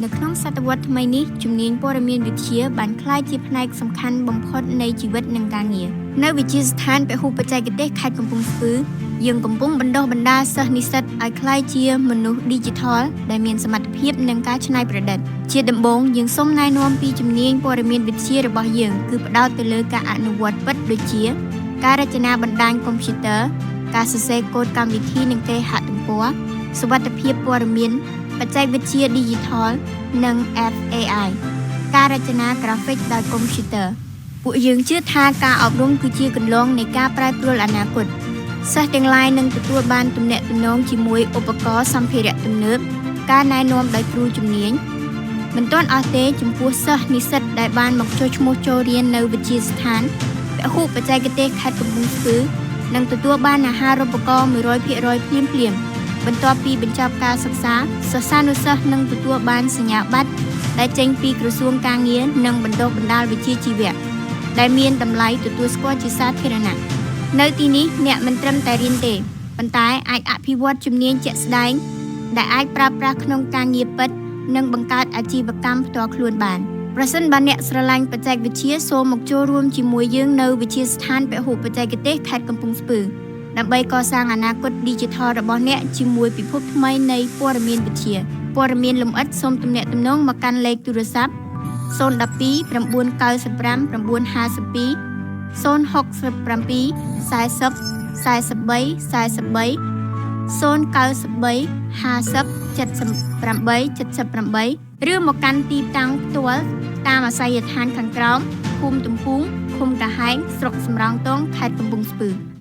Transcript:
នៅក្នុងសតវត្សថ្មីនេះជំនាញព័ត៌មានវិទ្យាបានក្លាយជាផ្នែកសំខាន់បំផុតនៃជីវិតនិងការងារនៅវិទ្យាស្ថានពហុបច្ចេកទេសខេត្តកំពង់ស្ពឺយើងកំពុងបណ្ដុះបណ្ដាលសិស្សនិស្សិតឲ្យក្លាយជាមនុស្ស Digital ដែលមានសមត្ថភាពនិងការច្នៃប្រឌិតជាដំបូងយើងសូមណែនាំពីជំនាញព័ត៌មានវិទ្យារបស់យើងគឺផ្ដោតទៅលើការអនុវត្តពិតដូចជាការរចនាបណ្ដាញកុំព្យូទ័រការសរសេរកូដកម្មវិធីនិងគេហទំព័រសុវត្ថិភាពព័ត៌មានបច្ចេកវិទ្យា Digital និង FAI ការរចនា Graphic ដោយកុំព្យូទ័រពួកយើងជឿថាការអប់រំគឺជាគន្លងនៃការប្រែប្រួលអនាគតសិស្សទាំងឡាយនឹងទទួលបានទំនាក់ទំនងជាមួយឧបករណ៍សម្ភារៈទំនើបការណែនាំដោយគ្រូជំនាញមិនទាន់អស់ទេចំពោះសិស្សនិស្សិតដែលបានមកចុះឈ្មោះចូលរៀននៅវិទ្យាស្ថានពហុបច្ចេកទេសខេត្តកំពង់ស្ពឺនឹងទទួលបានអាហារូបករណ៍ 100% ភ្លាមបន្ទាប់ពីបញ្ចប់ការសិក្សាសិស្សានុសិស្សនឹងទទួលបានសញ្ញាបត្រដែលចេញពីក្រសួងការងារនិងបណ្ដុះបណ្ដាលវិជ្ជាជីវៈដែលមានតម្លៃទទួលស្គាល់ជាសាធារណៈនៅទីនេះអ្នកមិនត្រឹមតែរៀនទេប៉ុន្តែអាចអភិវឌ្ឍជំនាញជាក់ស្ដែងដែលអាចប្រើប្រាស់ក្នុងការងារពិតនិងបង្កើតអាជីវកម្មផ្ទាល់ខ្លួនបានប្រសិនបើអ្នកស្រឡាញ់បច្ចេកវិទ្យាសូមមកចូលរួមជាមួយយើងនៅវិទ្យាស្ថានពហុបច្ចេកទេសខេត្តកំពង់ស្ពឺដើម្បីកសាងអនាគត Digital របស់អ្នកជាមួយពិភពថ្មីនៃព័ត៌មានវិទ្យាព័ត៌មានលម្អិតសូមទំនាក់ទំនងមកកាន់លេខទូរស័ព្ទ012 995 952 067 40 43 43 093 50 78 78 ឬមកកាន់ទីតាំងផ្ទាល់តាមអាសយដ្ឋានខាងក្រោមភូមិទំពូងឃុំកាហែងស្រុកសំរោងទងខេត្តកំពង់ស្ពឺ